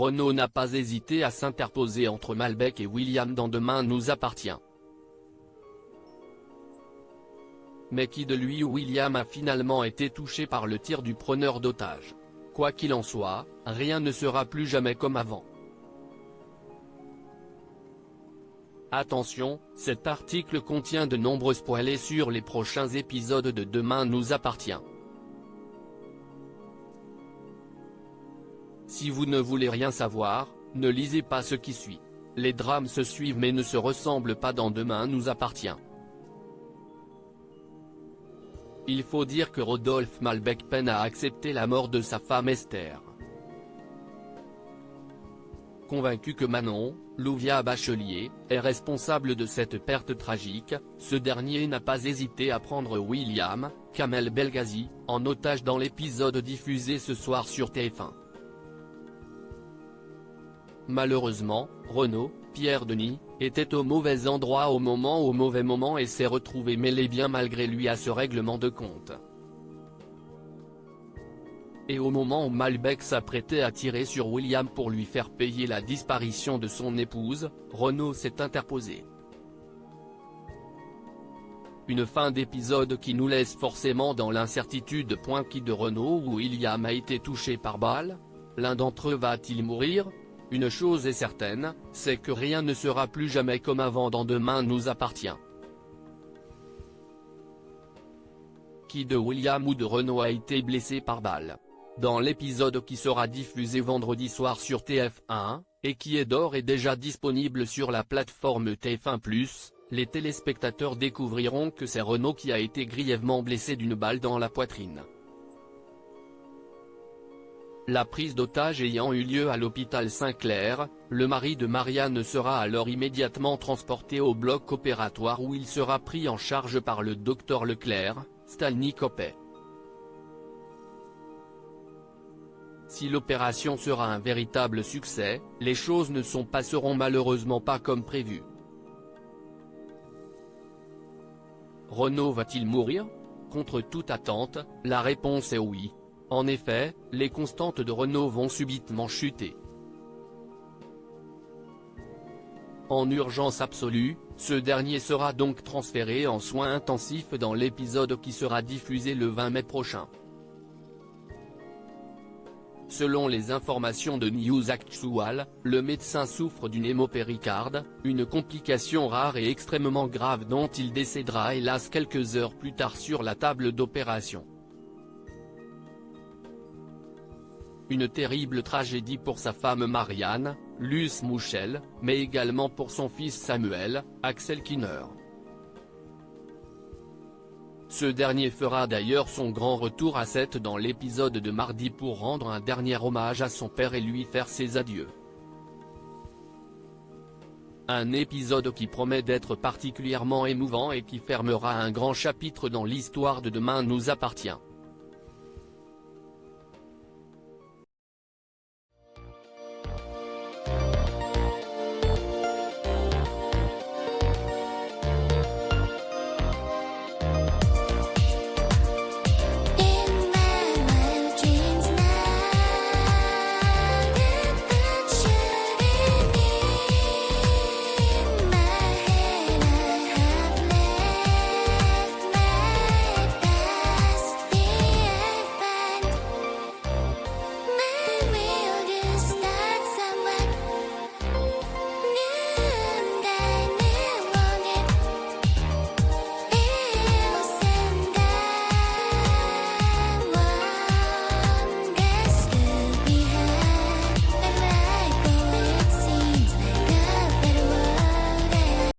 Renaud n'a pas hésité à s'interposer entre Malbec et William dans Demain nous appartient. Mais qui de lui ou William a finalement été touché par le tir du preneur d'otages? Quoi qu'il en soit, rien ne sera plus jamais comme avant. Attention, cet article contient de nombreux spoilers sur les prochains épisodes de Demain nous appartient. Si vous ne voulez rien savoir, ne lisez pas ce qui suit. Les drames se suivent mais ne se ressemblent pas dans Demain nous appartient. Il faut dire que Rodolphe Malbec peine à accepter la mort de sa femme Esther. Convaincu que Manon, Louviat Bachelier, est responsable de cette perte tragique, ce dernier n'a pas hésité à prendre William, Kamel Belghazi, en otage dans l'épisode diffusé ce soir sur TF1. Malheureusement, Renaud, Pierre Denis, était au mauvais endroit au mauvais moment et s'est retrouvé mêlé bien malgré lui à ce règlement de compte. Et au moment où Malbec s'apprêtait à tirer sur William pour lui faire payer la disparition de son épouse, Renaud s'est interposé. Une fin d'épisode qui nous laisse forcément dans l'incertitude. Qui de Renaud ou William a été touché par balle? L'un d'entre eux va-t-il mourir? Une chose est certaine, c'est que rien ne sera plus jamais comme avant dans Demain nous appartient. Qui de William ou de Renaud a été blessé par balle? Dans l'épisode qui sera diffusé vendredi soir sur TF1, et qui est d'ores et déjà disponible sur la plateforme TF1+, les téléspectateurs découvriront que c'est Renaud qui a été grièvement blessé d'une balle dans la poitrine. La prise d'otage ayant eu lieu à l'hôpital Saint-Clair, le mari de Marianne sera alors immédiatement transporté au bloc opératoire où il sera pris en charge par le docteur Leclerc, Stanley Copé. Si l'opération sera un véritable succès, les choses ne seront malheureusement pas comme prévu. Renaud va-t-il mourir? Contre toute attente, la réponse est oui. En effet, les constantes de Renaud vont subitement chuter. En urgence absolue, ce dernier sera donc transféré en soins intensifs dans l'épisode qui sera diffusé le 20 mai prochain. Selon les informations de News Actual, le médecin souffre d'une hémopéricarde, une complication rare et extrêmement grave dont il décédera hélas quelques heures plus tard sur la table d'opération. Une terrible tragédie pour sa femme Marianne, Luce Mouchel, mais également pour son fils Samuel, Axel Kinner. Ce dernier fera d'ailleurs son grand retour à 7 dans l'épisode de mardi pour rendre un dernier hommage à son père et lui faire ses adieux. Un épisode qui promet d'être particulièrement émouvant et qui fermera un grand chapitre dans l'histoire de Demain nous appartient.